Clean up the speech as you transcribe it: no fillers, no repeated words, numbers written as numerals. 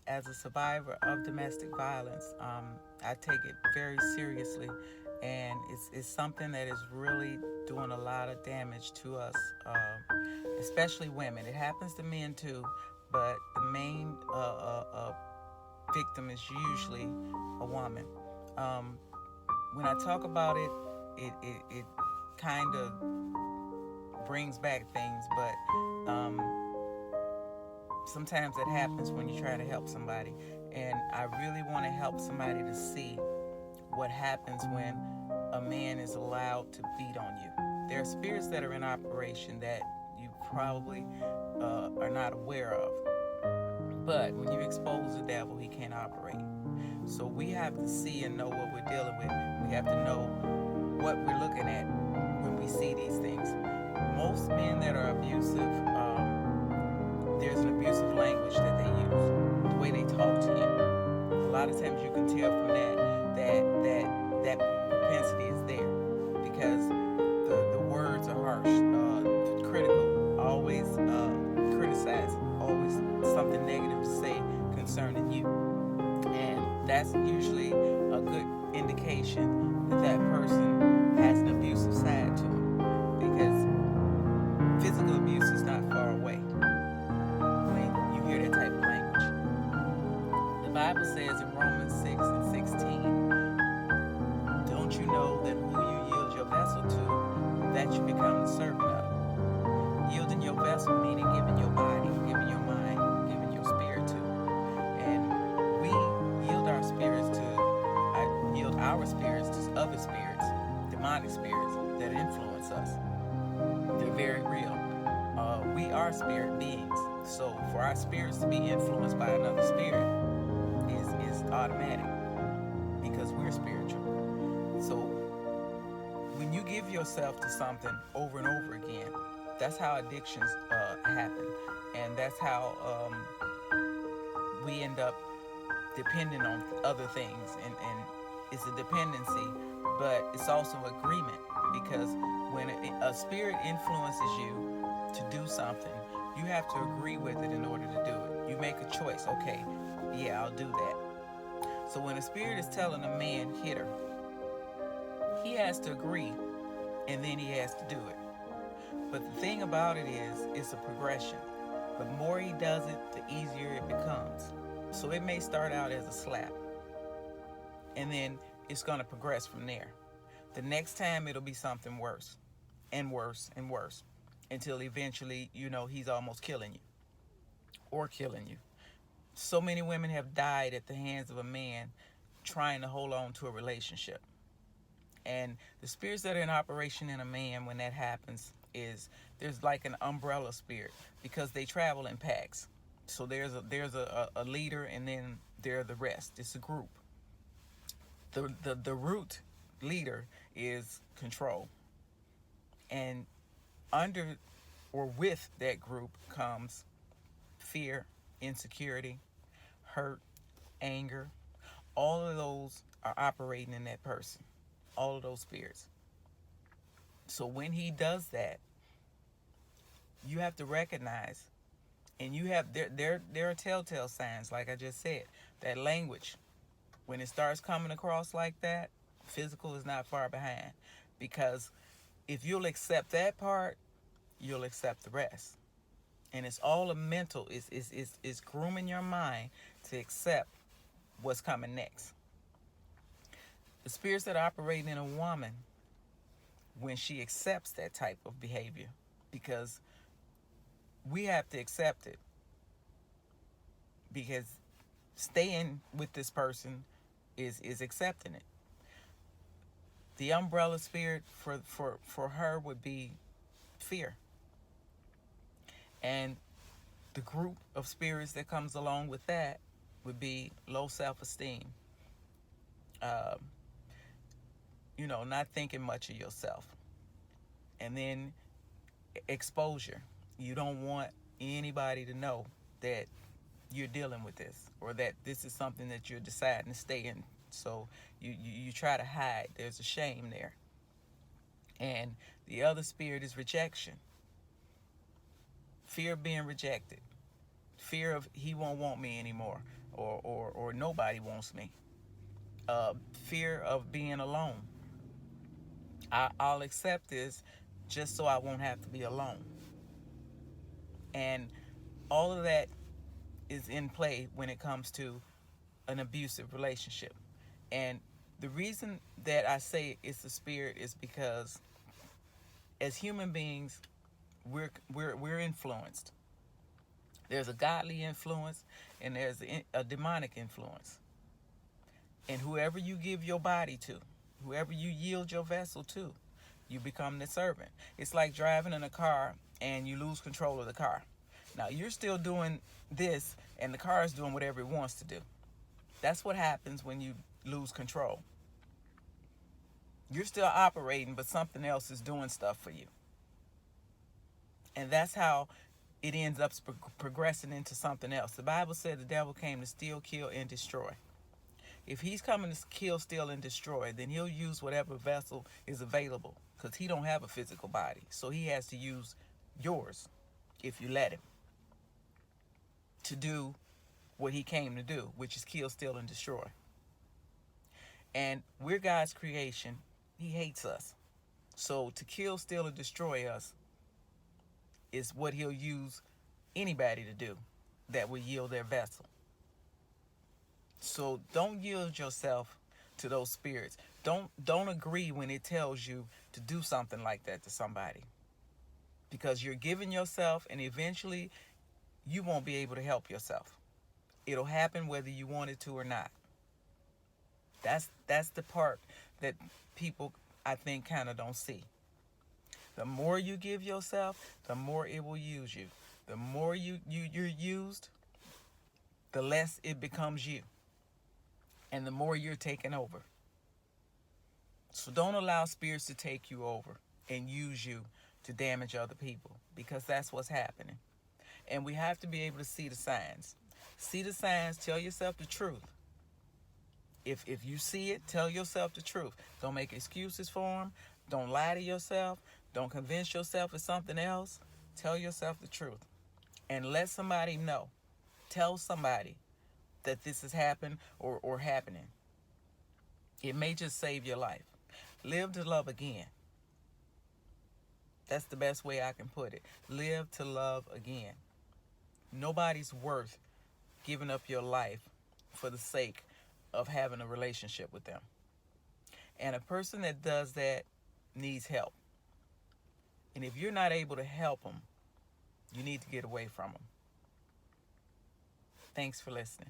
As a survivor of domestic violence, I take it very seriously, and it's something that is really doing a lot of damage to us, especially women. It happens to men too, but the main victim is usually a woman. Um, when I talk about it, it kind of brings back things, but sometimes it happens when you try to help somebody. And I really want to help somebody to see what happens when a man is allowed to beat on you. There are spirits that are in operation that you probably are not aware of. But when you expose the devil, he can't operate. So we have to see and know what we're dealing with. We have to know what we're looking at when we see these things. Most men that are abusive, there's an abusive language that they use, the way they talk to you. A lot of times you can tell from that propensity is there because the words are harsh, critical, always criticize, always something negative to say concerning you. And that's usually a good indication that that person has an abusive side to him because physical abuse is not far away when you hear that type of language. The Bible says in Romans 6 and 16, don't you know that who you yield your vessel to, that you become the servant of? Yielding your vessel meaning giving your body, giving your mind, giving your spirit to. And we yield our spirits to, I yield our spirits to other spirits, demonic spirits that influence us. They're very real. We are spirit beings. So for our spirits to be influenced by another spirit is automatic because we're spiritual. So when you give yourself to something over and over again, that's how addictions happen. And that's how we end up depending on other things. And it's a dependency, but it's also agreement because when a spirit influences you to do something, you have to agree with it in order to do it. You make a choice. Okay, yeah, I'll do that. So when a spirit is telling a man, hit her, he has to agree and then he has to do it. But the thing about it is, it's a progression. The more he does it, the easier it becomes. So it may start out as a slap, and then it's going to progress from there. The next time it'll be something worse, and worse, and worse, until eventually, he's almost killing you, or killing you. So many women have died at the hands of a man trying to hold on to a relationship. And the spirits that are in operation in a man when that happens is there's like an umbrella spirit because they travel in packs. So there's a leader and then there are the rest. It's a group. The root leader is control. And under or with that group comes fear, insecurity, hurt, anger. All of those are operating in that person. All of those spirits. So when he does that, you have to recognize, and you have there are telltale signs, like I just said. That language, when it starts coming across like that, physical is not far behind. Because if you'll accept that part, you'll accept the rest. And it's all a mental, it's grooming your mind to accept what's coming next. The spirits that operate in a woman, when she accepts that type of behavior, because we have to accept it, because staying with this person is accepting it. The umbrella spirit for her would be fear. And the group of spirits that comes along with that would be low self-esteem. Um, not thinking much of yourself. And then exposure. You don't want anybody to know that you're dealing with this or that this is something that you're deciding to stay in. So you try to hide. There's a shame there. And the other spirit is rejection. Fear of being rejected. fear of he won't want me anymore, or nobody wants me. Fear of being alone. I'll accept this just so I won't have to be alone. And all of that is in play when it comes to an abusive relationship. And the reason that I say it's the spirit is because as human beings, we're influenced. There's a godly influence and there's a demonic influence. And whoever you give your body to, whoever you yield your vessel to, you become the servant. It's like driving in a car and you lose control of the car. Now you're still doing this and the car is doing whatever it wants to do. That's what happens when you lose control. You're still operating, but something else is doing stuff for you. And that's how it ends up progressing into something else. The Bible said the devil came to steal, kill, and destroy. If he's coming to kill, steal, and destroy, then he'll use whatever vessel is available, because he don't have a physical body. So he has to use yours, if you let him, to do what he came to do, which is kill, steal, and destroy. And we're God's creation. He hates us. So to kill, steal, and destroy us is what he'll use anybody to do that will yield their vessel. So don't yield yourself to those spirits. Don't agree when it tells you to do something like that to somebody, because you're giving yourself, and eventually you won't be able to help yourself. It'll happen whether you want it to or not. That's the part that people, I think, kind of don't see. The more you give yourself, the more it will use you. The more you're used, the less it becomes you. And the more you're taken over. So don't allow spirits to take you over and use you to damage other people, because that's what's happening. And we have to be able to see the signs. See the signs, tell yourself the truth. If you see it, tell yourself the truth. Don't make excuses for them. Don't lie to yourself. Don't convince yourself of something else. Tell yourself the truth. And let somebody know. Tell somebody that this has happened or happening. It may just save your life. Live to love again. That's the best way I can put it. Live to love again. Nobody's worth giving up your life for the sake of having a relationship with them. And a person that does that needs help. And if you're not able to help them, you need to get away from them. Thanks for listening.